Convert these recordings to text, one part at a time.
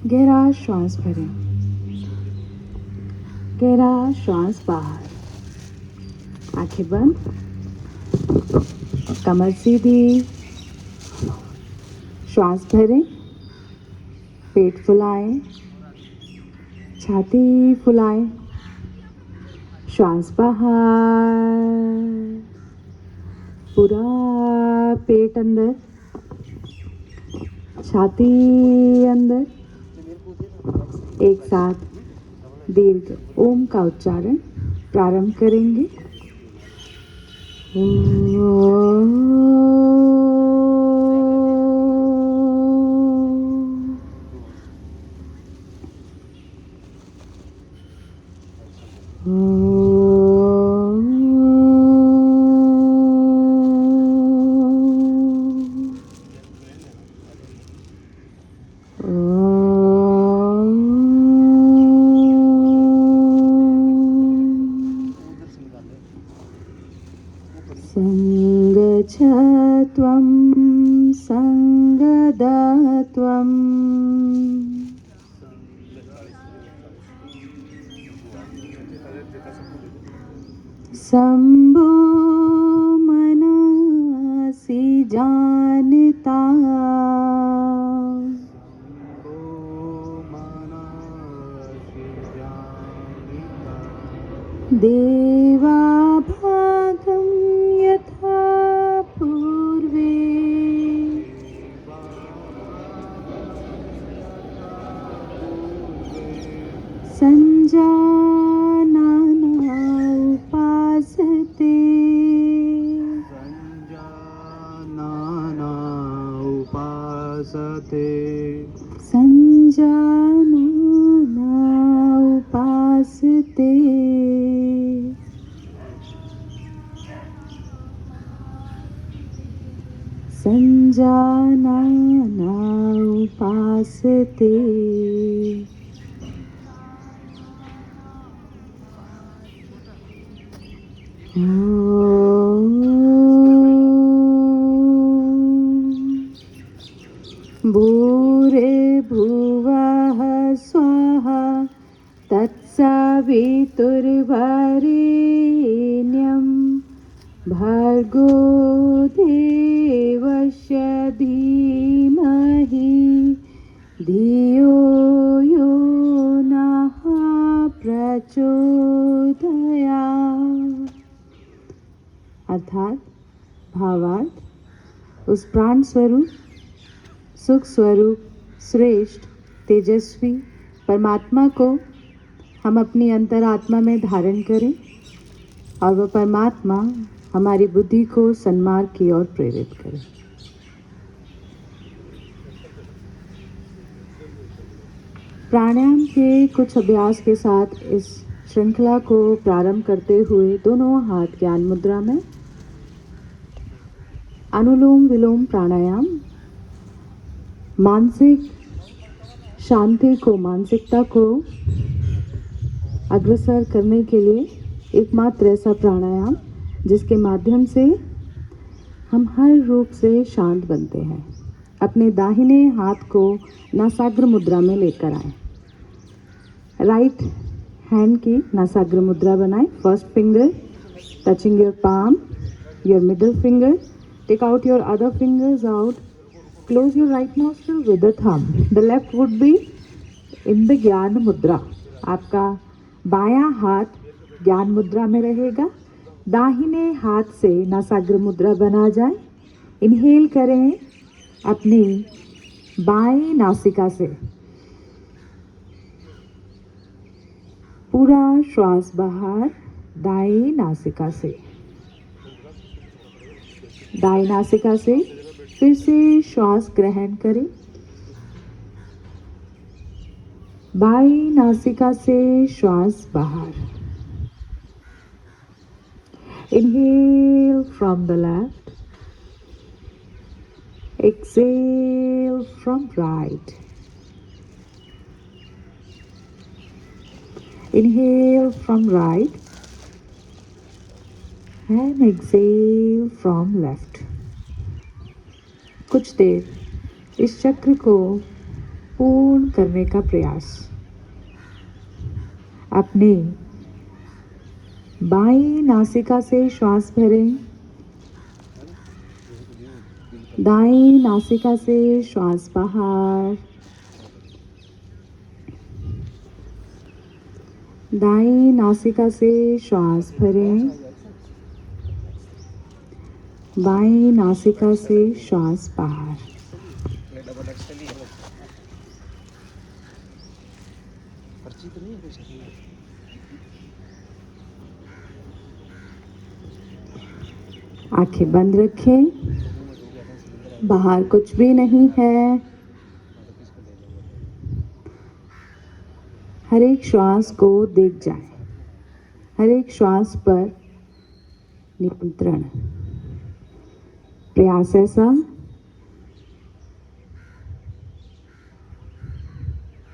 गहरा श्वास भरें, गहरा श्वास बाहर, आंखें बंद, कमर सीधी, श्वास भरें, पेट फुलाएं, छाती फुलाएं, श्वास बाहर, पूरा पेट अंदर, छाती अंदर। एक साथ दीर्घ ओम का उच्चारण प्रारंभ करेंगे। संगच्छत्वं संगदत्वं शम्भो मनसि जानता देवा भागं यथा पूर्वे संजानना उपासते संजानना उपासते संजानना उपासते। भूर्भुवः स्वः तत्सवितुर्वरेण्यं भर्गो देवस्य धीमहि धियो यो नः प्रचोदयात्। अर्थात भावार्थ, उस प्राण स्वरूप, सुख स्वरूप, श्रेष्ठ, तेजस्वी परमात्मा को हम अपनी अंतरात्मा में धारण करें और वह परमात्मा हमारी बुद्धि को सन्मार्ग की ओर प्रेरित करे। प्राणायाम के कुछ अभ्यास के साथ इस श्रृंखला को प्रारंभ करते हुए दोनों हाथ ज्ञान मुद्रा में, अनुलोम विलोम प्राणायाम मानसिक शांति को, मानसिकता को अग्रसर करने के लिए एकमात्र ऐसा प्राणायाम जिसके माध्यम से हम हर रूप से शांत बनते हैं। अपने दाहिने हाथ को नासाग्र मुद्रा में लेकर आएं। राइट हैंड की नासाग्र मुद्रा बनाएं। First finger touching your palm, your middle finger. Take out your other fingers out. Close your right nostril with the thumb. The left would be in the ज्ञान मुद्रा. आपका बायां हाथ ज्ञान मुद्रा में रहेगा। दाहिने हाथ से नासाग्र मुद्रा बना जाए। इनहेल करें अपनी बाएं नासिका से। पूरा श्वास बाहर दाएं नासिका से। दाएं नासिका से फिर से श्वास ग्रहण करें। बाएं नासिका से श्वास बाहर। Inhale from the left. Exhale from right. Inhale from right and exhale from left. कुछ देर इस चक्र को पूर्ण करने का प्रयास। अपने बाईं नासिका से श्वास भरें, दाईं नासिका से श्वास बाहर, दाईं नासिका से श्वास भरें, बाईं नासिका से श्वास बाहर। आंखें बंद रखें, बाहर कुछ भी नहीं है। हर एक श्वास को देख जाएं, हर एक श्वास पर नियंत्रण। प्रयास ऐसा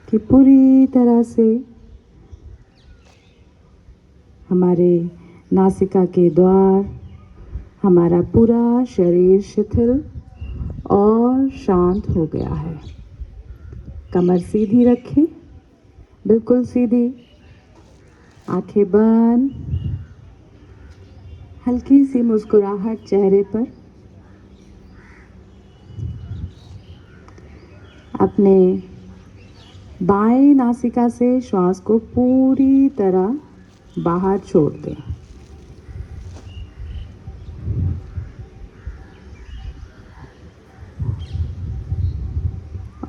कि पूरी तरह से हमारे नासिका के द्वार, हमारा पूरा शरीर शिथिल और शांत हो गया है। कमर सीधी रखें, बिल्कुल सीधी, आंखें बंद, हल्की सी मुस्कुराहट चेहरे पर। अपने बाएं नासिका से श्वास को पूरी तरह बाहर छोड़ दें।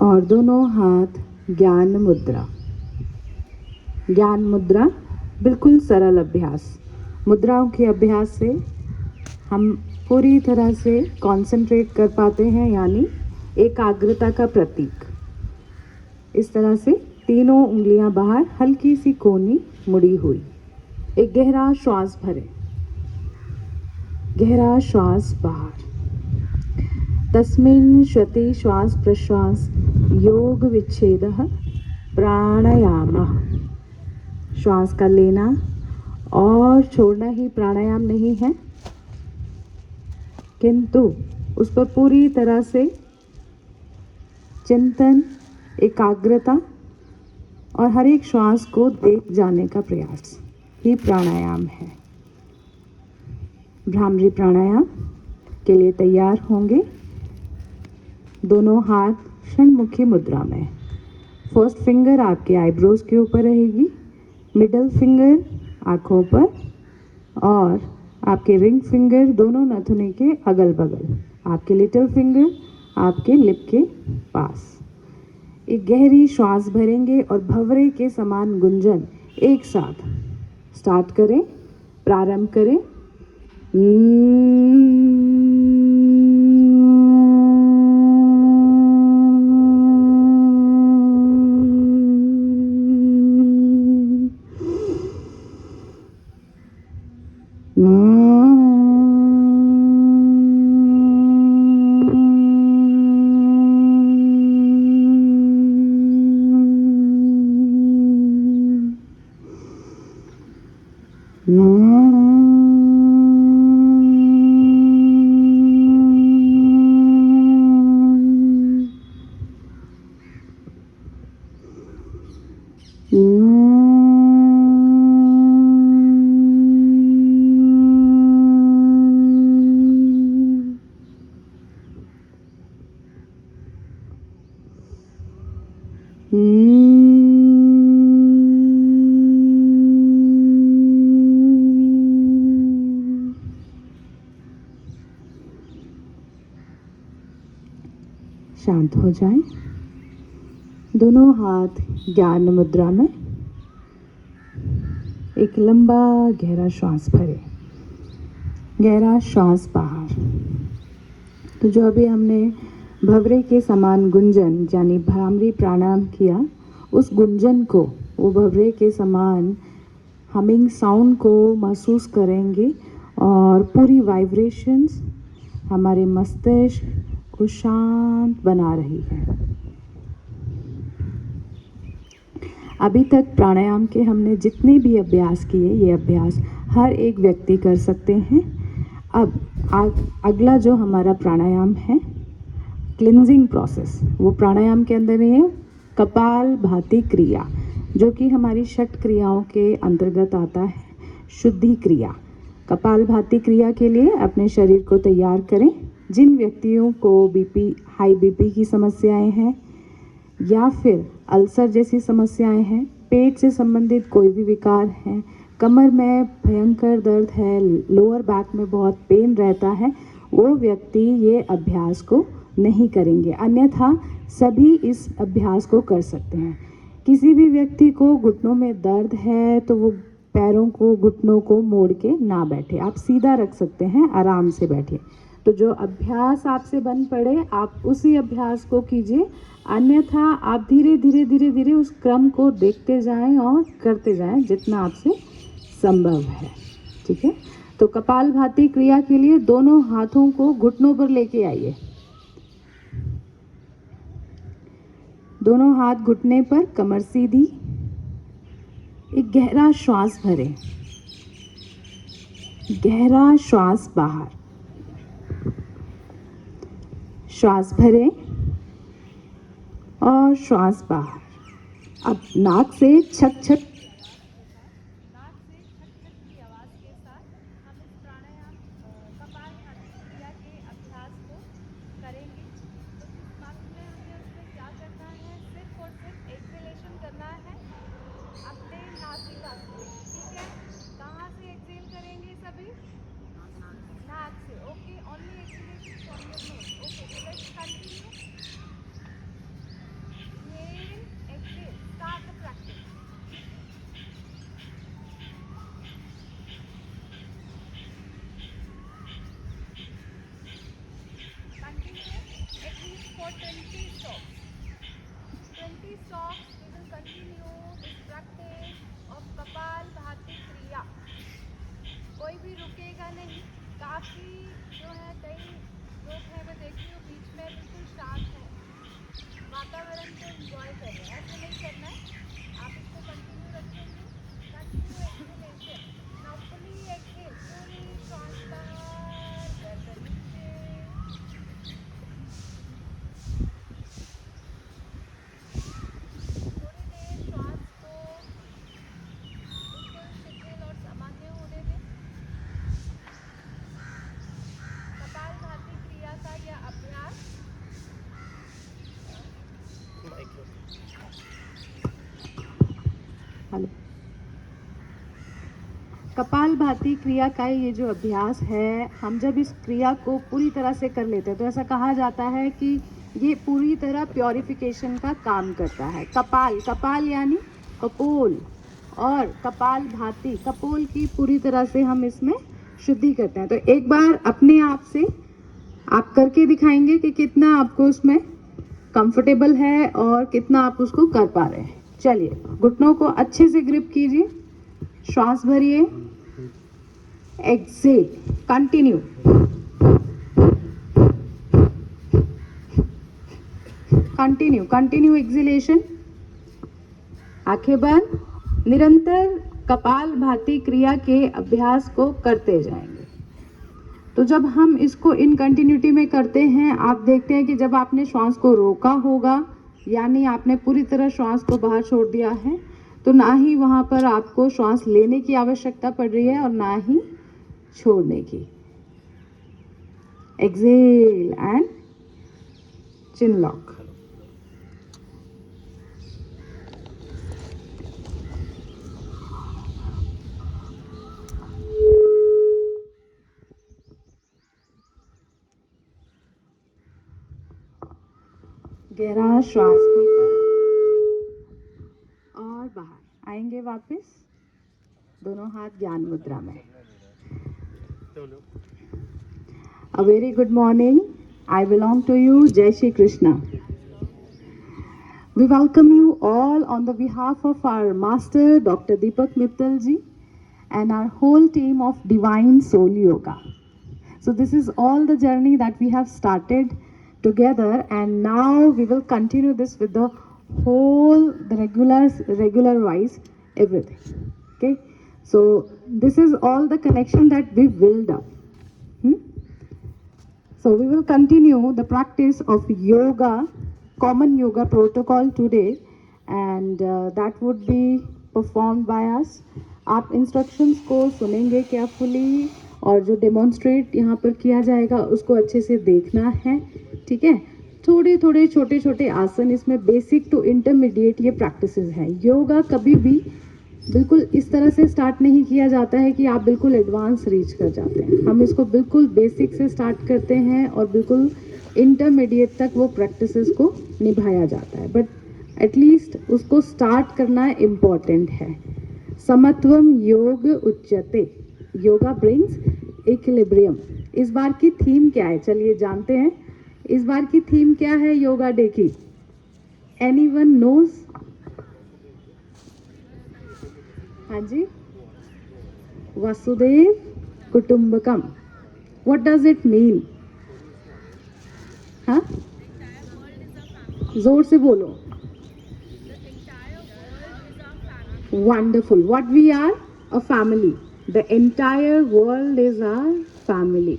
और दोनों हाथ ज्ञान मुद्रा। ज्ञान मुद्रा बिल्कुल सरल अभ्यास। मुद्राओं के अभ्यास से हम पूरी तरह से कंसंट्रेट कर पाते हैं, यानी एकाग्रता का प्रतीक। इस तरह से तीनों उंगलियां बाहर, हल्की सी कोहनी मुड़ी हुई। एक गहरा श्वास भरें, गहरा श्वास बाहर। तस्मिन् श्वति श्वास प्रश्वास योग विच्छेदः प्राणायामः। श्वास का लेना और छोड़ना ही प्राणायाम नहीं है, किंतु उस पर पूरी तरह से चिंतन, एकाग्रता और हर एक श्वास को देख जाने का प्रयास ही प्राणायाम है। भ्रामरी प्राणायाम के लिए तैयार होंगे। दोनों हाथ षण्मुखी मुद्रा में। फर्स्ट फिंगर आपके आईब्रोज के ऊपर रहेगी, मिडल फिंगर आँखों पर और आपके रिंग फिंगर दोनों नथुने के अगल बगल, आपके लिटिल फिंगर आपके लिप के पास। एक गहरी श्वास भरेंगे और भंवरे के समान गुंजन एक साथ स्टार्ट करें, प्रारंभ करें। शांत हो जाएं। दोनों हाथ ज्ञान मुद्रा में। एक लंबा गहरा श्वास भरें, गहरा श्वास बाहर। तो जो अभी हमने भंवरे के समान गुंजन यानी भ्रामरी प्राणायाम किया, उस गुंजन को, वो भंवरे के समान हमिंग साउंड को महसूस करेंगे और पूरी वाइब्रेशंस हमारे मस्तिष्क को शांत बना रही है। अभी तक प्राणायाम के हमने जितने भी अभ्यास किए, ये अभ्यास हर एक व्यक्ति कर सकते हैं। अब अगला जो हमारा प्राणायाम है, क्लिनजिंग प्रोसेस, वो प्राणायाम के अंदर नहीं है, कपाल भाती क्रिया, जो कि हमारी षट क्रियाओं के अंतर्गत आता है। शुद्धि क्रिया। कपाल भाती क्रिया के लिए अपने शरीर को तैयार करें। जिन व्यक्तियों को हाई बीपी की समस्याएं हैं या फिर अल्सर जैसी समस्याएं हैं, पेट से संबंधित कोई भी विकार है, कमर में भयंकर दर्द है, लोअर बैक में बहुत पेन रहता है, वो व्यक्ति ये अभ्यास को नहीं करेंगे। अन्यथा सभी इस अभ्यास को कर सकते हैं। किसी भी व्यक्ति को घुटनों में दर्द है तो वो पैरों को, घुटनों को मोड़ के ना बैठे, आप सीधा रख सकते हैं, आराम से बैठिए। तो जो अभ्यास आपसे बन पड़े आप उसी अभ्यास को कीजिए, अन्यथा आप धीरे धीरे धीरे धीरे उस क्रम को देखते जाएं और करते जाएं जितना आपसे संभव है। ठीक है, तो कपाल भाती क्रिया के लिए दोनों हाथों को घुटनों पर लेके आइए। दोनों हाथ घुटने पर, कमर सीधी। एक गहरा श्वास भरें, गहरा श्वास बाहर, श्वास भरें और श्वास बाहर। अब नाक से छक छक की आवाज के साथ हम इस प्राणायाम कपाल भाती क्रिया के अभ्यास को करेंगे। तो जिस मात्रा में हमें उसमें क्या करना है, सिर्फ और सिर्फ एक्सहेलेशन करना है अपने नासिका से। ठीक है, कहाँ से एक्सहेल करेंगे सभी? नाक से। Okay, only exhalation from your nose. Okay, so let's continue. Inhale, exhale. Start the practice. Continue at least for 20 stops. 20 stops we will continue this practice of कपाल भाती क्रिया। कोई भी रुकेगा नहीं। काफ़ी जो है कई लोग हैं, मैं देख रही हूँ बीच में बिल्कुल शांत है, वातावरण को एंजॉय कर रहे हैं। ऐसे नहीं करना है, आप इसको कंटिन्यू रखेंगे। Continue exhalation. Now fully exhale, पूरी श्वास बाहर, गर्दन नीचे। थोड़ी देर श्वास को बिल्कुल शिथिल और सामान्य होने दें। कपाल भाती क्रिया का यह अभ्यास कपाल भाती क्रिया का ये जो अभ्यास है, हम जब इस क्रिया को पूरी तरह से कर लेते हैं तो ऐसा कहा जाता है कि ये पूरी तरह प्योरिफिकेशन का काम करता है। कपाल, कपाल यानी कपोल, और कपाल भाती, कपोल की पूरी तरह से हम इसमें शुद्धि करते हैं। तो एक बार अपने आप से आप करके दिखाएंगे कि कितना आपको उसमें कंफर्टेबल है और कितना आप उसको कर पा रहे हैं। चलिए, घुटनों को अच्छे से ग्रिप कीजिए, श्वास भरिए, exhale, continue. Continue, continue exhalation. आंखें बंद, निरंतर कपाल भाती क्रिया के अभ्यास को करते जाएंगे। तो जब हम इसको इन कंटिन्यूटी में करते हैं, आप देखते हैं कि जब आपने श्वास को रोका होगा, यानी आपने पूरी तरह श्वास को बाहर छोड़ दिया है, तो ना ही वहाँ पर आपको श्वास लेने की आवश्यकता पड़ रही है और ना ही छोड़ने की। Exhale and chin lock. गहरा श्वास भीतर और बाहर। आएंगे वापस, दोनों हाथ ज्ञान मुद्रा में। A very good morning. I belong to you. Jai Shri Krishna. We welcome you all on the behalf of our master, Dr. Deepak Mittal ji, and our whole team of Divine Soul Yoga. So this is all the journey that we have started together, and now we will continue this with the whole, the regular wise, everything. Okay, so this is all the connection that we build up. So we will continue the practice of yoga common yoga protocol today, and that would be performed by us. आप instructions को सुनेंगे carefully और जो demonstrate यहाँ पर किया जाएगा उसको अच्छे से देखना है, ठीक है? थोड़े थोड़े छोटे छोटे आसन, इसमें बेसिक टू इंटरमीडिएट ये प्रैक्टिसेस हैं. योगा कभी भी बिल्कुल इस तरह से स्टार्ट नहीं किया जाता है कि आप बिल्कुल एडवांस रीच कर जाते हैं. हम इसको बिल्कुल बेसिक से स्टार्ट करते हैं और बिल्कुल इंटरमीडिएट तक वो प्रैक्टिसेस को निभाया जाता है, बट एटलीस्ट उसको स्टार्ट करना इम्पॉर्टेंट है. समत्वम योग उच्यते, योगा ब्रिंग्स इक्विलिब्रियम. इस बार की थीम क्या है, चलिए जानते हैं. इस बार की थीम क्या है योगा डे की? Anyone knows? हाँ जी, वसुदेव कुटुंबकम. What does it mean? हाँ, जोर से बोलो. Wonderful. What we are? A family. The entire world is our family.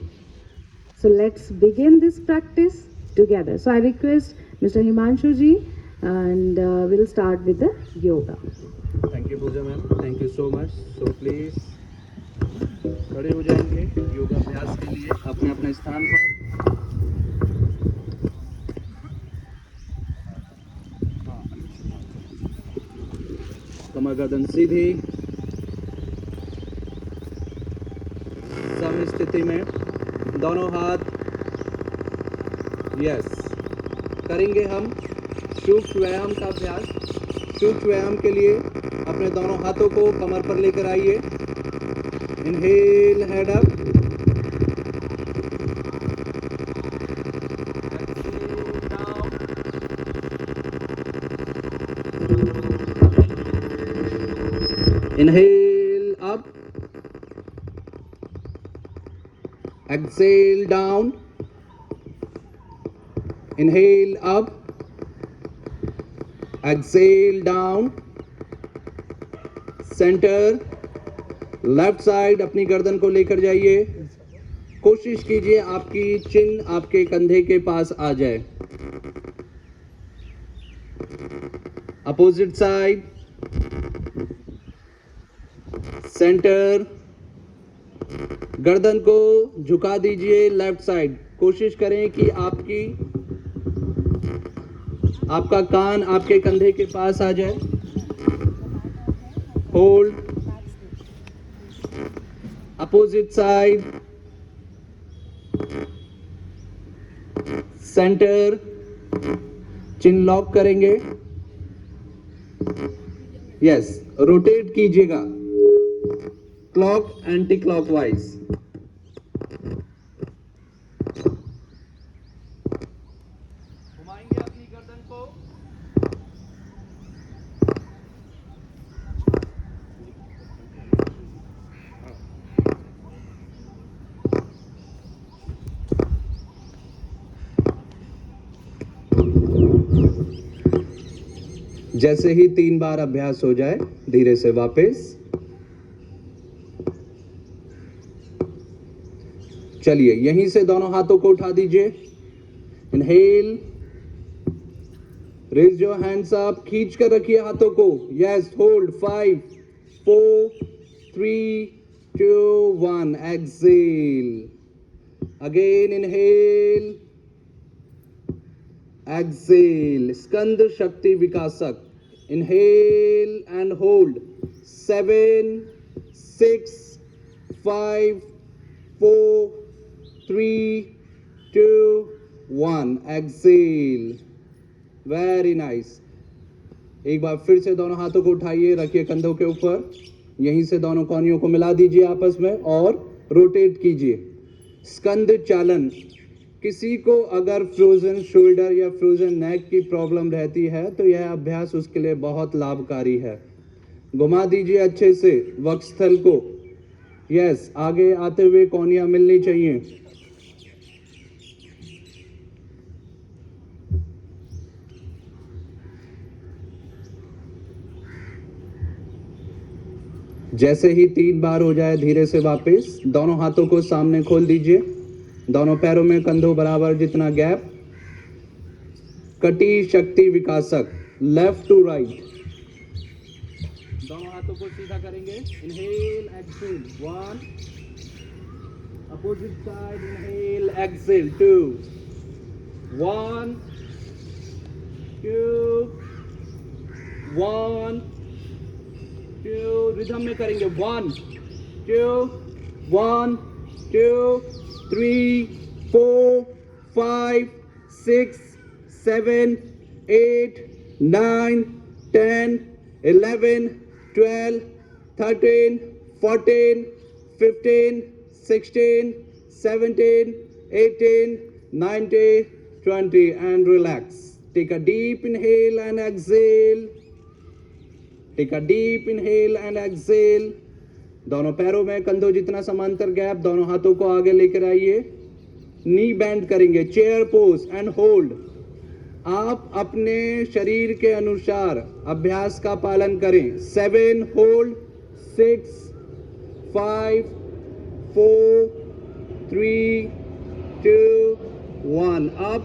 So let's begin this practice together. So I request Mr. Himanshu ji, and we'll start with the yoga. Thank you, Pooja ma'am. Thank you so much. So please खड़े हो जाएंगे योगा अभ्यास के लिए अपने अपने स्थान पर. कमर गर्दन सीधी, सम स्थिति में दोनों हाथ. यस, करेंगे हम सूक्ष्म व्यायाम का अभ्यास. सूक्ष्म व्यायाम के लिए अपने दोनों हाथों को कमर पर लेकर आइए. Inhale, head up. Inhale up, exhale down, inhale up, exhale down, center, left side अपनी गर्दन को लेकर जाइए. कोशिश कीजिए आपकी चिन आपके कंधे के पास आ जाए. अपोजिट साइड, सेंटर, गर्दन को झुका दीजिए लेफ्ट साइड. कोशिश करें कि आपका कान आपके कंधे के पास आ जाए. होल्ड. अपोजिट साइड, सेंटर, चिन लॉक करेंगे. यस, रोटेट कीजिएगा क्लॉक एंटी क्लॉकवाइज. घुमाएंगे अपनी गर्दन को. जैसे ही 3 बार अभ्यास हो जाए धीरे से वापस. चलिए यहीं से दोनों हाथों को उठा दीजिए. Inhale, raise your hands up, खींच कर रखिए हाथों को. Yes, hold. 5 4 3 2 1. Exhale. Again inhale, exhale. स्कंद शक्ति विकासक. Inhale and hold. 7 6 5 4 3 2 1. Exhale. Very nice. एक बार फिर से दोनों हाथों को उठाइए, रखिए कंधों के ऊपर. यहीं से दोनों कोहनियों को मिला दीजिए आपस में और रोटेट कीजिए. स्कंद चालन. किसी को अगर फ्रोजन शोल्डर या फ्रोजन नेक की प्रॉब्लम रहती है तो यह अभ्यास उसके लिए बहुत लाभकारी है. घुमा दीजिए अच्छे से वक्षस्थल को. यस, आगे आते हुए कोहनियां मिलनी चाहिए. जैसे ही 3 बार हो जाए धीरे से वापस दोनों हाथों को सामने खोल दीजिए. दोनों पैरों में कंधों बराबर जितना गैप. कटी शक्ति विकासक, लेफ्ट टू राइट। दोनों हाथों को सीधा करेंगे, inhale exhale, 1, opposite side, inhale exhale, 2, 1, 2, 1, 2, rhythm में करेंगे, 1, 2, 1, 2, 3, 4, 5, 6, 7, 8, 9, 10, 11, 12, 13, 14, 15, 16, 17, 18, 19, 20, and relax. Take a deep inhale and exhale. Take a deep inhale and exhale. दोनों पैरों में कंधों जितना समांतर गैप, दोनों हाथों को आगे लेकर आइए, नी बेंड करेंगे, चेयर पोज एंड होल्ड। आप अपने शरीर के अनुसार अभ्यास का पालन करें। 7 hold, 6, 5, 4, 3, 2, 1, up,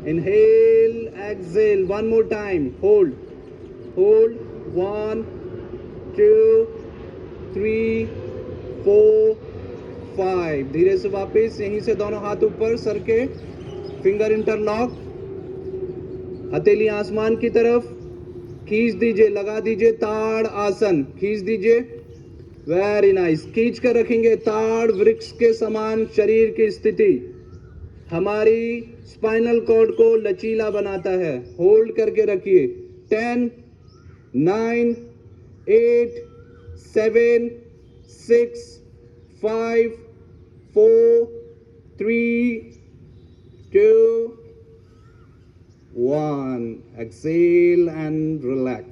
inhale, exhale, one more time, hold, 1, 2, 3, 4, 5, धीरे से वापस यहीं से दोनों हाथ ऊपर सर के, फिंगर इंटरलॉक, हथेली आसमान की तरफ, खींच दीजिए, लगा दीजिए ताड़ आसन, खींच दीजिए, वेरी नाइस, खींच कर रखेंगे ताड़ वृक्ष के समान शरीर की स्थिति, हमारी स्पाइनल कॉर्ड को लचीला बनाता है, होल्ड करके रखिए, 10, 9, 8, 7, 6, 5, 4, 3, 2, 1. Exhale and relax.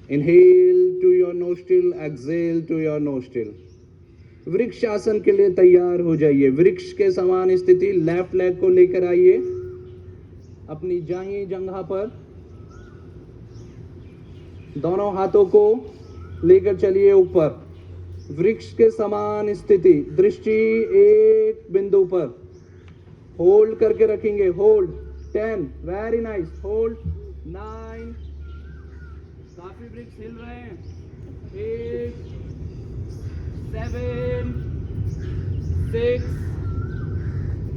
Inhale to your nostril, exhale to your nostril. वृक्ष आसन के लिए तैयार हो जाइए। वृक्ष के समान स्थिति, लेफ्ट लेग को लेकर आइए अपनी दाहिनी जंघा पर, दोनों हाथों को लेकर चलिए ऊपर, वृक्ष के समान स्थिति, दृष्टि एक बिंदु पर, होल्ड करके रखेंगे, होल्ड, 10, वेरी नाइस, होल्ड, 9, काफी वृक्ष हिल रहे हैं, 8, 7, 6,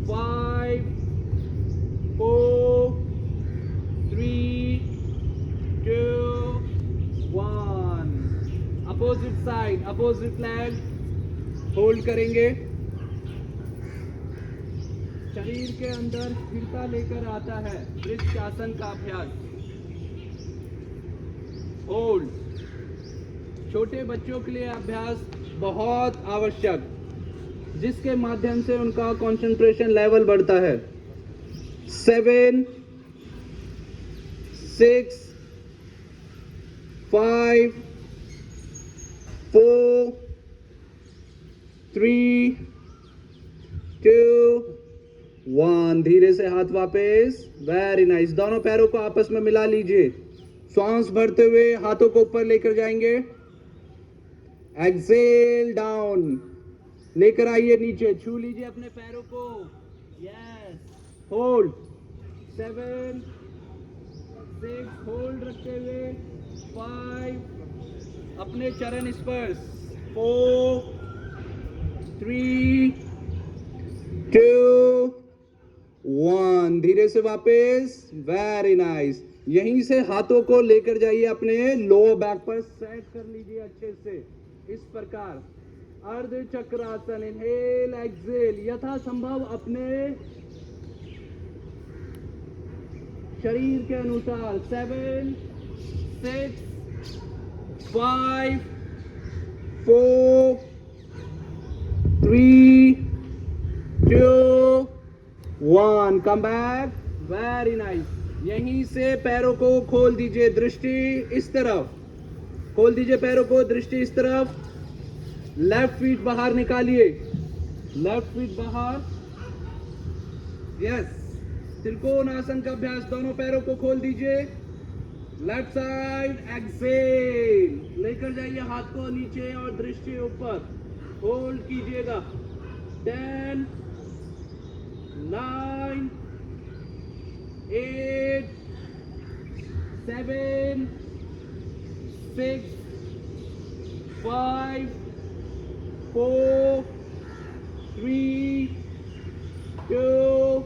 5, 4, 3, 2, 1. Opposite side, opposite leg, hold करेंगे, शरीर के अंदर स्थिरता लेकर आता है वृक्ष आसन का अभ्यास, होल्ड। छोटे बच्चों के लिए अभ्यास बहुत आवश्यक, जिसके माध्यम से उनका कंसंट्रेशन लेवल बढ़ता है। 7, 6, 5, 4, 3, 2, 1, धीरे से हाथ वापस, वेरी नाइस, दोनों पैरों को आपस में मिला लीजिए, श्वास भरते हुए हाथों को ऊपर लेकर जाएंगे, एक्सेल डाउन, लेकर आइए नीचे, छू लीजिए अपने पैरों को, यस, होल्ड, 7, 6, होल्ड रखते हुए, 5, अपने चरण स्पर्श, 4, 3, 2, 1, धीरे से वापस, वेरी नाइस, यहीं से हाथों को लेकर जाइए अपने लोअर बैक पर, सेट कर लीजिए अच्छे से, इस प्रकार अर्ध चक्रासन, इनहेल एक्सेल, यथासंभव अपने शरीर के अनुसार, 7, 6, 5, 4, 3, 2, 1, कम बैक, वेरी नाइस, यहीं से पैरों को खोल दीजिए, दृष्टि इस तरफ, खोल दीजिए पैरों को, दृष्टि इस तरफ, लेफ्ट फीट बाहर निकालिए, लेफ्ट फीट बाहर, यस, त्रिकोण आसन का अभ्यास, दोनों पैरों को खोल दीजिए, लेफ्ट साइड एक्सेल, लेकर जाइए हाथ को नीचे और दृष्टि ऊपर, होल्ड कीजिएगा, 10, 9, 8, 7, 6, 5, 4, 3, 2,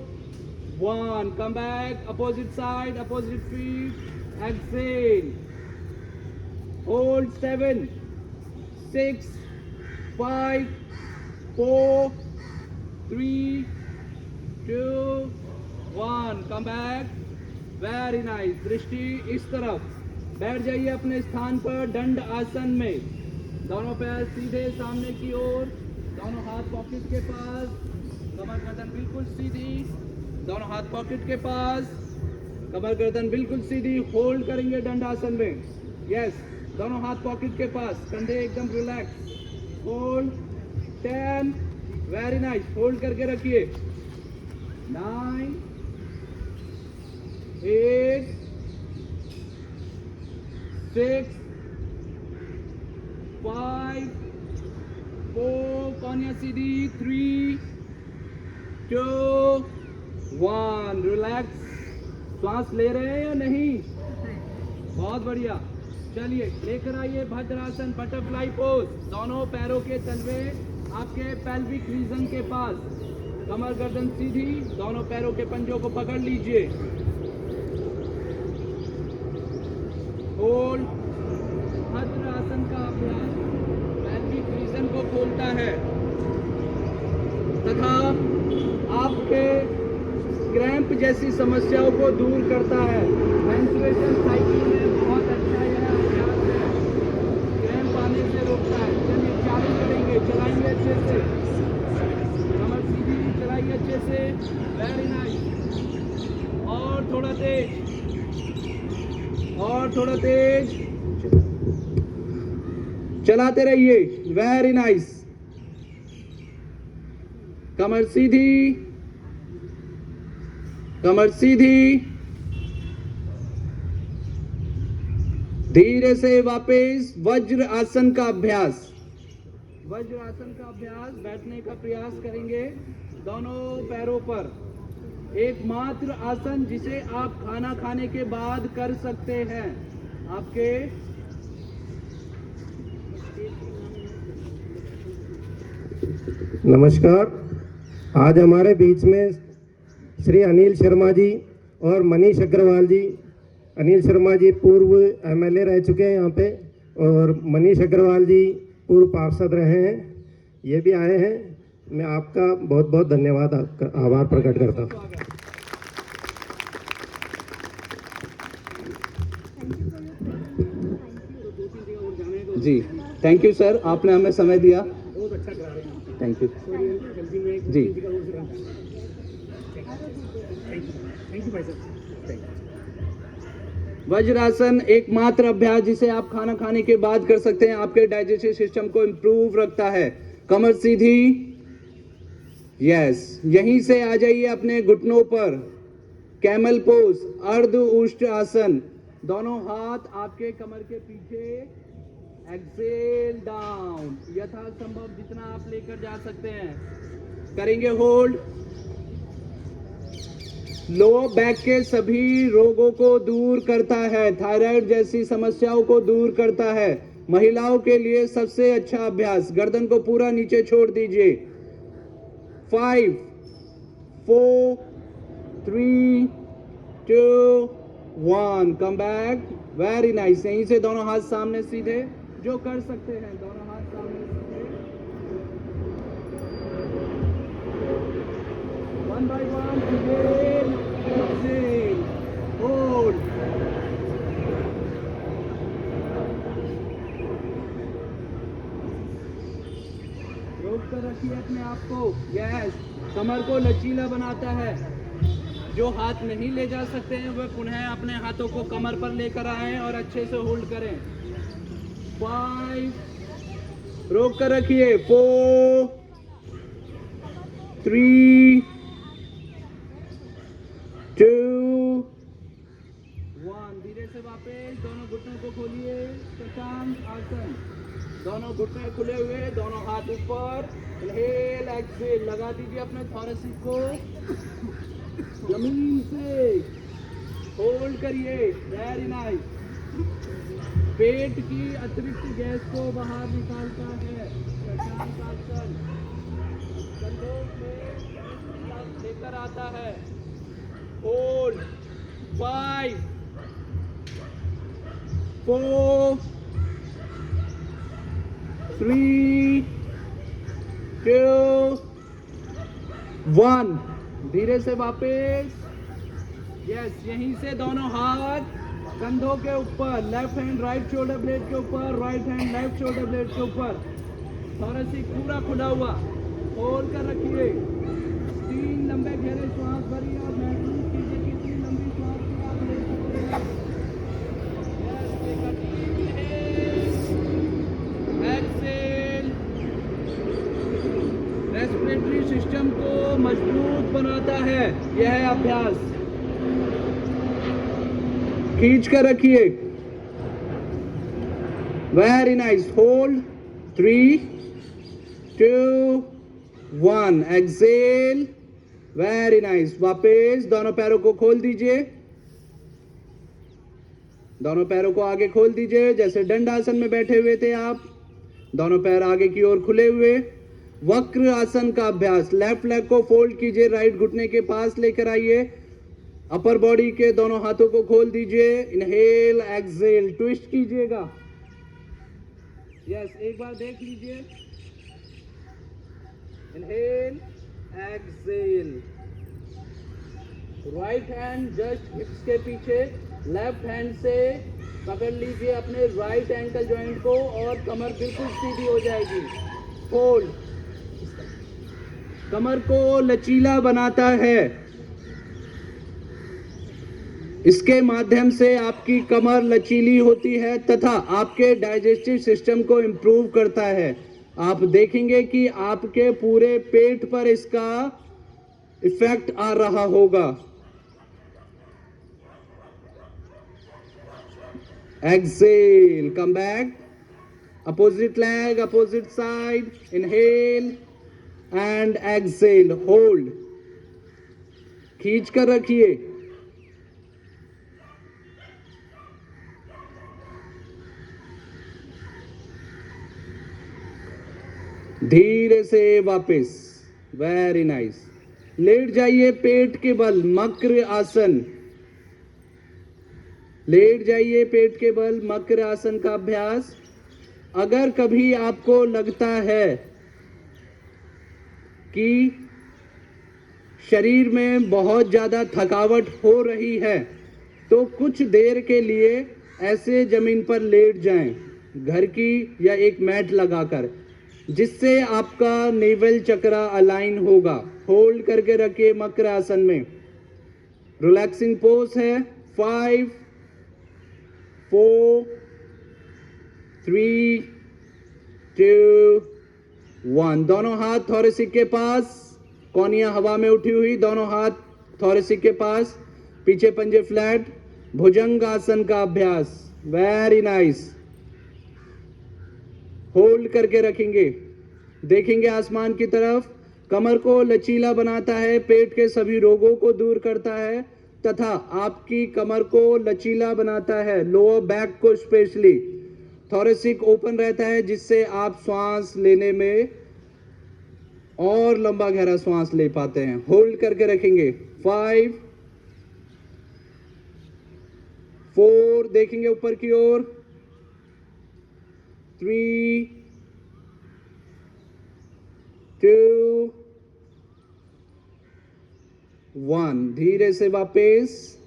1. Come back. Opposite side, opposite feet. Exhale. Hold 7, 6, 5, 4, 3, 2, 1. Come back. Very nice. दृष्टि इस तरफ. बैठ जाइए अपने स्थान पर दंड आसन में. दोनों पैर सीधे सामने की ओर. दोनों हाथ पॉकेट के पास. कमर गर्दन बिल्कुल सीधी. दोनों हाथ पॉकेट के पास. कमर गर्दन बिल्कुल सीधी. होल्ड करेंगे दंड आसन में. यस. दोनों हाथ पॉकेट के पास. कंधे एकदम relax. Hold. 10. Very nice. Hold करके रखिए. 9, 8, 6, 5, 4, कोनिया सीधी. 3, 2, 1. रिलैक्स. श्वास ले रहे हैं या नहीं? बहुत बढ़िया. चलिए लेकर आइए भद्रासन बटरफ्लाई पोज. दोनों पैरों के तलवे आपके पेल्विक रीजन के पास. कमर गर्दन सीधी. दोनों पैरों के पंजों को पकड़ लीजिए. होल्ड. भद्रासन का अभ्यास पेल्विक रीजन को खोलता है तथा आपके क्रैम्प जैसी समस्याओं को दूर करता है. मेंस्ट्रुएशन साइकिल में बहुत अच्छा यह अभ्यास है. क्रैम्प आने से रोकता है. चलिए चालू करेंगे. चलाएंगे अच्छे से. कमर सीधी. चलाइए अच्छे से. Very nice. और थोड़ा तेज. और थोड़ा तेज. चलाते रहिए. Very nice. कमर सीधी. कमर सीधी. धीरे से वापस वज्र आसन का अभ्यास. वज्र आसन का अभ्यास. बैठने का प्रयास करेंगे दोनों पैरों पर. एकमात्र आसन जिसे आप खाना खाने के बाद कर सकते हैं. आपके नमस्कार. आज हमारे बीच में श्री अनिल शर्मा जी और मनीष अग्रवाल जी. अनिल शर्मा जी पूर्व एमएलए रह चुके हैं यहाँ पे और मनीष अग्रवाल जी पूर्व पार्षद रहे हैं. ये भी आए हैं. मैं आपका बहुत बहुत धन्यवाद आभार प्रकट करता हूँ. जी थैंक यू सर. आपने हमें समय दिया. थैंक यू जी. वज्रासन एकमात्र अभ्यास जिसे आप खाना खाने के बाद कर सकते हैं. आपके डाइजेस्टिव सिस्टम को इंप्रूव रखता है. कमर सीधी. यस. यहीं से आ जाइए अपने घुटनों पर. Camel pose. अर्ध उष्ट आसन. दोनों हाथ आपके कमर के पीछे. Exhale down. यथासंभव जितना आप लेकर जा सकते हैं. करेंगे होल्ड. लोअर बैक के सभी रोगों को दूर करता है. थायराइड जैसी समस्याओं को दूर करता है. महिलाओं के लिए सबसे अच्छा अभ्यास. गर्दन को पूरा नीचे छोड़ दीजिए. 5, 4, 3, 2, 1. Come back. Very nice. यहीं से दोनों हाथ सामने सीधे. जो कर सकते हैं दोनों हाथ सामने सीधे. 1 by 1. Inhale, exhale, hold. रोक कर रखिए अपने आप को. यस. कमर को लचीला बनाता है. जो हाथ नहीं ले जा सकते हैं वह पुनः अपने हाथों को कमर पर लेकर आएं और अच्छे से होल्ड करें. 5. रोक कर रखिए. 4, 3, 2, 1. धीरे से वापस. दोनों घुटनों को खोलिए. शशांक आसन. दोनों घुटने खुले हुए. दोनों हाथ ऊपर. Inhale exhale. लगा दीजिए अपने थोरेसिक को जमीन से. होल्ड करिए, वेरी नाइस। पेट की अतिरिक्त गैस को बाहर निकालता है शशांकासन। कंधों में लेकर आता है। होल्ड, 5 4 3 2 1। धीरे से वापस। यस, यहीं से दोनों हाथ कंधों के ऊपर, left hand right shoulder blade के ऊपर, right hand left shoulder blade के ऊपर। थोरेसिक पूरा खुला हुआ, होल्ड कर रखिए। 3 लंबे गहरे श्वास भरिए और महसूस कीजिए कितनी लंबी श्वास की आप ले सकते हैं। Yes, take a deep inhale, exhale। Respiratory system को मजबूत बनाता है यह अभ्यास। खींच कर रखिए, very nice. Hold, 3 2 1। Exhale, very nice. वापस दोनों पैरों को खोल दीजिए, दोनों पैरों को आगे खोल दीजिए जैसे दंडासन में बैठे हुए थे आप। दोनों पैर आगे की ओर खुले हुए। वक्र आसन का अभ्यास। लेफ्ट लेग को फोल्ड कीजिए, राइट घुटने के पास लेकर आइए। अपर बॉडी के दोनों हाथों को खोल दीजिए। इनहेल, एक्सेल, ट्विस्ट कीजिएगा। यस, एक बार देख लीजिए। Inhale, exhale. Right hand just hips के पीछे, लेफ्ट हैंड से पकड़ लीजिए अपने राइट एंकल जॉइंट को और कमर बिल्कुल सीधी हो जाएगी। होल्ड, कमर को लचीला बनाता है। इसके माध्यम से आपकी कमर लचीली होती है तथा आपके डाइजेस्टिव सिस्टम को इंप्रूव करता है। आप देखेंगे कि आपके पूरे पेट पर इसका इफेक्ट आ रहा होगा। Exhale, come back, opposite leg, opposite side. Inhale and exhale. Hold, खींच कर रखिए। धीरे से वापस, वेरी नाइस। लेट जाइए पेट के बल, मकर आसन। लेट जाइए पेट के बल, मकर आसन का अभ्यास। अगर कभी आपको लगता है कि शरीर में बहुत ज्यादा थकावट हो रही है तो कुछ देर के लिए ऐसे जमीन पर लेट जाएं, घर की या एक मैट लगाकर, जिससे आपका नेवल चक्र अलाइन होगा। होल्ड करके रखिए मकर आसन में। रिलैक्सिंग पोज है। 5 4 3 2 1। दोनों हाथ थोरेसिक के पास, कोहनियां हवा में उठी हुई, दोनों हाथ थोरेसिक के पास, पीछे पंजे फ्लैट। भुजंग आसन का अभ्यास, वेरी नाइस। होल्ड करके रखेंगे, देखेंगे आसमान की तरफ। कमर को लचीला बनाता है, पेट के सभी रोगों को दूर करता है तथा आपकी कमर को लचीला बनाता है, लोअर बैक को स्पेशली। थोरेसिक ओपन रहता है जिससे आप श्वास लेने में और लंबा गहरा श्वास ले पाते हैं। होल्ड करके रखेंगे। 5 4, देखेंगे ऊपर की ओर। 3 2 1। धीरे से वापस,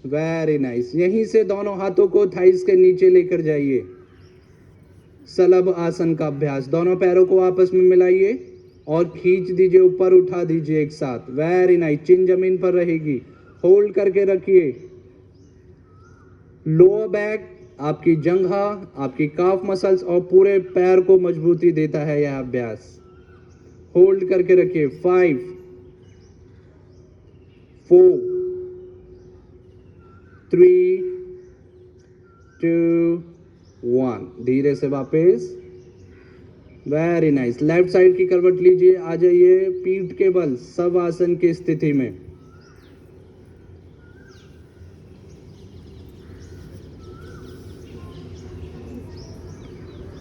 वेरी नाइस। यहीं से दोनों हाथों को थाइस के नीचे लेकर जाइए। सलभ आसन का अभ्यास। दोनों पैरों को आपस में मिलाइए और खींच दीजिए, ऊपर उठा दीजिए एक साथ, वेरी नाइस। चिन जमीन पर रहेगी। होल्ड करके रखिए। लोअर बैक, आपकी जंघा, आपकी काफ मसल्स और पूरे पैर को मजबूती देता है यह अभ्यास। होल्ड करके रखिए। 5 4 3 2 1। धीरे से वापस, वेरी नाइस। लेफ्ट साइड की करवट लीजिए, आ जाइए पीठ के बल सब आसन की स्थिति में।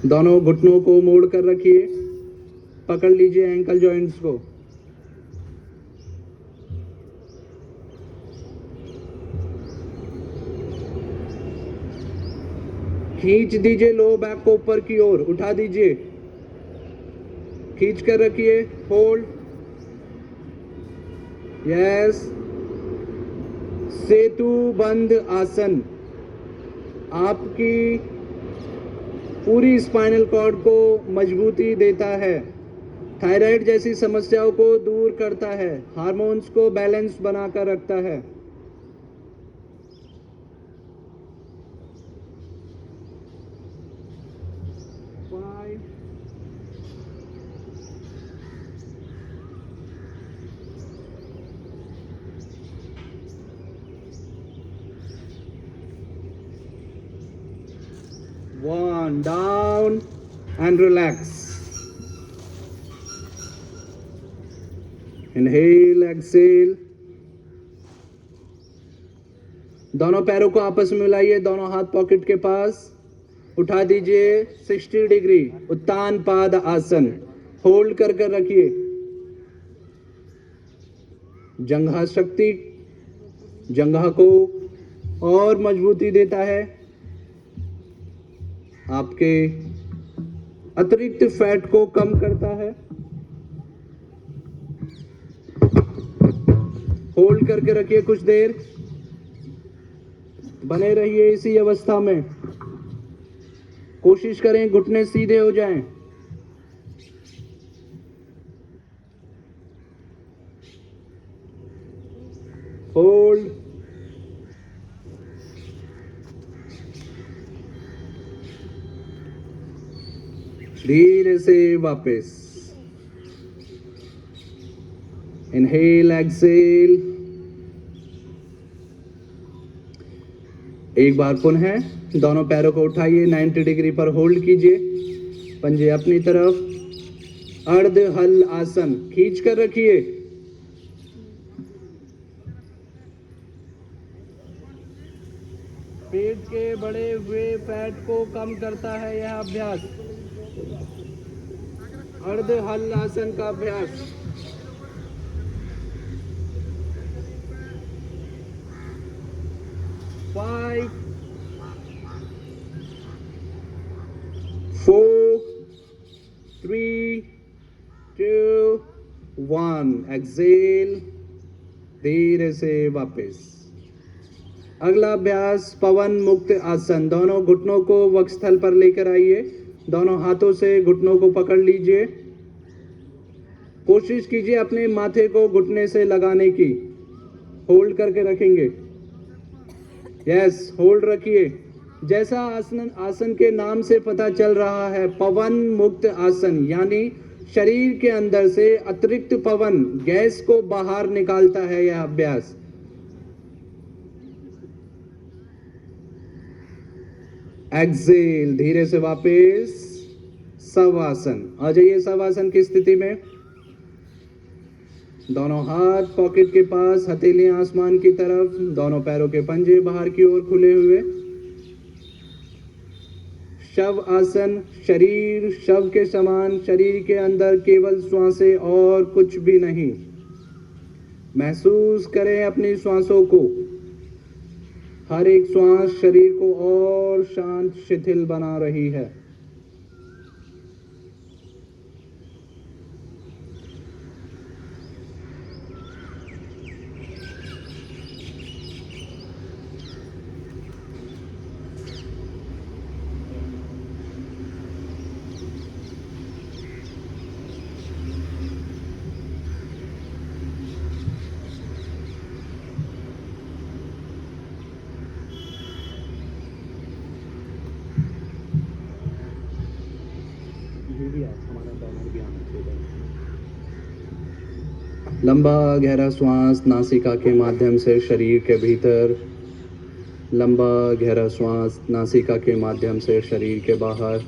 दोनों घुटनों को मोड़ कर रखिए, पकड़ लीजिए एंकल जॉइंट्स को। खींच दीजिए लो बैक को ऊपर की ओर, उठा दीजिए, खींच कर रखिए, होल्ड, यस। सेतु बंद आसन आपकी पूरी स्पाइनल कॉर्ड को मजबूती देता है, थायराइड जैसी समस्याओं को दूर करता है, हार्मोन्स को बैलेंस बनाकर रखता है। One, down and relax. Inhale, exhale. दोनों पैरों को आपस में मिलाइए, दोनों हाथ पॉकेट के पास, उठा दीजिए 60 डिग्री उत्तान पाद आसन, होल्ड कर कर रखिए। जंघा शक्ति, जंघा को और मजबूती देता है, आपके अतिरिक्त फैट को कम करता है। होल्ड करके रखिए कुछ देर, बने रहिए इसी अवस्था में, कोशिश करें घुटने सीधे हो जाएं। होल्ड, धीरे से वापस, इनहेल, एक्सेल। एक बार पुनः दोनों पैरों को उठाइए, 90 डिग्री पर होल्ड कीजिए, पंजे अपनी तरफ, अर्ध हल आसन खींच कर रखिए। पेट के बढ़े हुए फैट को कम करता है यह अभ्यास, अर्ध हल आसन का अभ्यास। Five, 4, 3, 2, 1, एक्सेल, धीरे से वापस। अगला अभ्यास पवन मुक्त आसन, दोनों घुटनों को वक्षस्थल पर लेकर आइए, दोनों हाथों से घुटनों को पकड़ लीजिए, कोशिश कीजिए अपने माथे को घुटने से लगाने की, होल्ड करके रखेंगे, यस, होल्ड रखिए। जैसा आसन के नाम से पता चल रहा है, पवन मुक्त आसन, यानी शरीर के अंदर से अतिरिक्त पवन, गैस को बाहर निकालता है यह अभ्यास। एक्सेल, धीरे से वापस शवासन। आ जाइए शवासन की स्थिति में, दोनों हाथ पॉकेट के पास, हथेलियां आसमान की तरफ, दोनों पैरों के पंजे बाहर की ओर खुले हुए। शव आसन, शरीर शव के समान, शरीर के अंदर केवल श्वासें और कुछ भी नहीं। महसूस करें अपनी श्वासों को, हर एक श्वास शरीर को और शांत शिथिल बना रही है। लंबा गहरा श्वास नासिका के माध्यम से शरीर के भीतर, लंबा गहरा श्वास नासिका के माध्यम से शरीर के बाहर।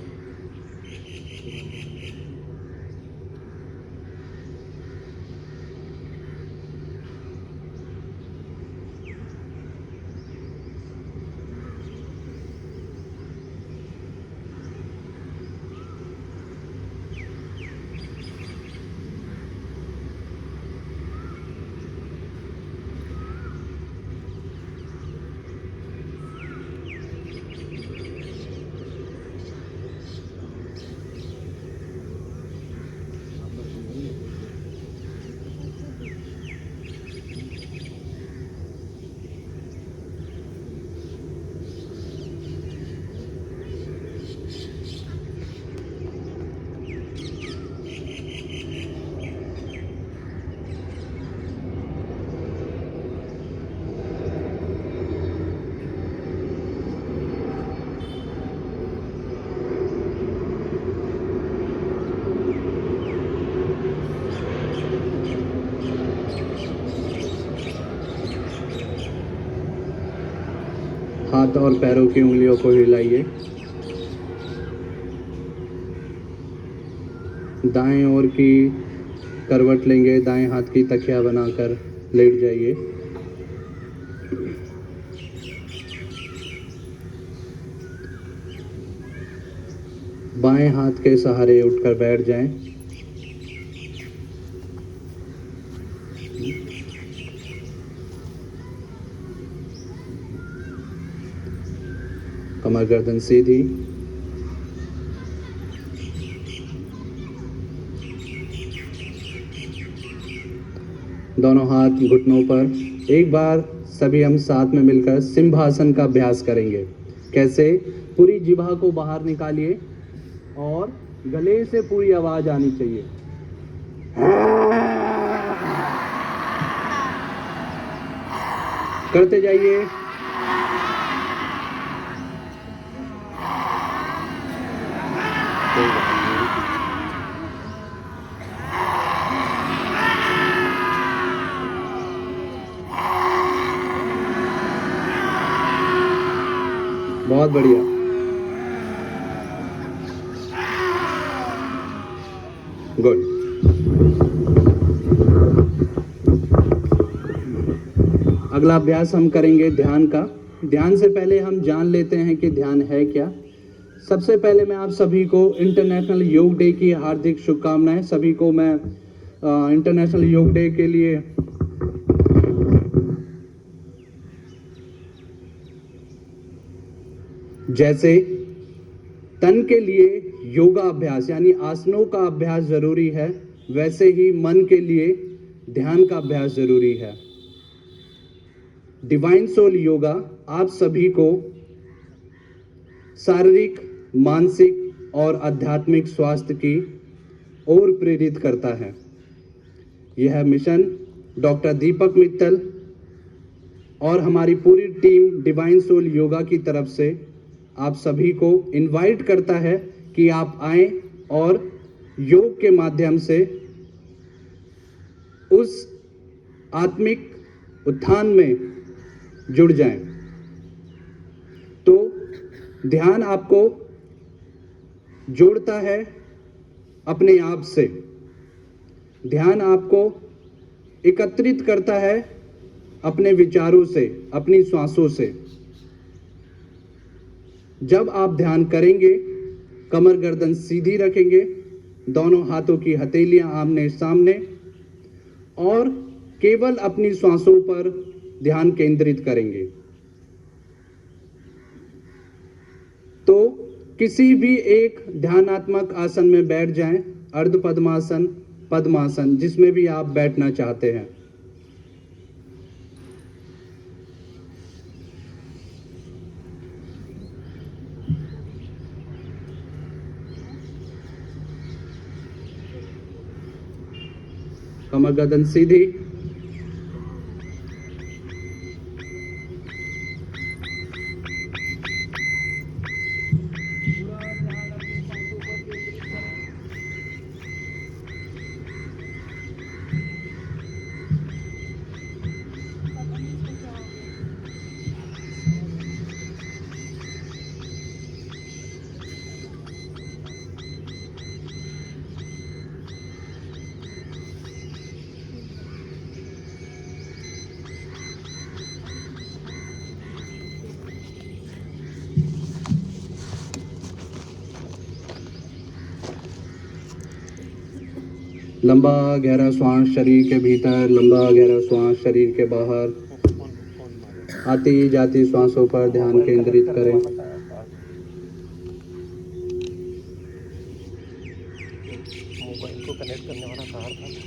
हाथ और पैरों की उंगलियों को हिलाइए। दाएं ओर की करवट लेंगे, दाएं हाथ की तकिया बनाकर लेट जाइए। बाएं हाथ के सहारे उठकर बैठ जाएं। कमर गर्दन सीधी। दोनों हाथ घुटनों पर। एक बार सभी हम साथ में मिलकर सिंहासन का अभ्यास करेंगे। कैसे? पूरी जिह्वा को बाहर निकालिए और गले से पूरी आवाज आनी चाहिए। करते जाइए। बहुत बढ़िया। गुड। अगला अभ्यास हम करेंगे ध्यान का। ध्यान से पहले हम जान लेते हैं कि ध्यान है क्या। सबसे पहले मैं आप सभी को इंटरनेशनल योग डे की हार्दिक शुभकामनाएं। सभी को मैं इंटरनेशनल योग डे के लिए जैसे तन के लिए योगा अभ्यास यानी आसनों का अभ्यास जरूरी है, वैसे ही मन के लिए ध्यान का अभ्यास जरूरी है। डिवाइन सोल योगा आप सभी को शारीरिक, मानसिक और आध्यात्मिक स्वास्थ्य की ओर प्रेरित करता है। यह मिशन डॉक्टर दीपक मित्तल और हमारी पूरी टीम डिवाइन सोल योगा की तरफ से आप सभी को इनवाइट करता है कि आप आएं और योग के माध्यम से उस आत्मिक उत्थान में जुड़ जाएं। तो ध्यान आपको जोड़ता है अपने आप से। ध्यान आपको एकत्रित करता है अपने विचारों से, अपनी सांसों से। जब आप ध्यान करेंगे, कमर गर्दन सीधी रखेंगे, दोनों हाथों की हथेलियां आमने सामने और केवल अपनी सांसों पर ध्यान केंद्रित करेंगे, तो किसी भी एक ध्यानात्मक आसन में बैठ जाएं। अर्ध पद्मासन, पद्मासन, जिसमें भी आप बैठना चाहते हैं। कमर गर्दन सीधी। लंबा गहरा श्वास शरीर के भीतर, लंबा गहरा श्वास शरीर के बाहर। आती जाती श्वासों पर ध्यान केंद्रित करें। मोबाइल को कनेक्ट करने वाला तार था।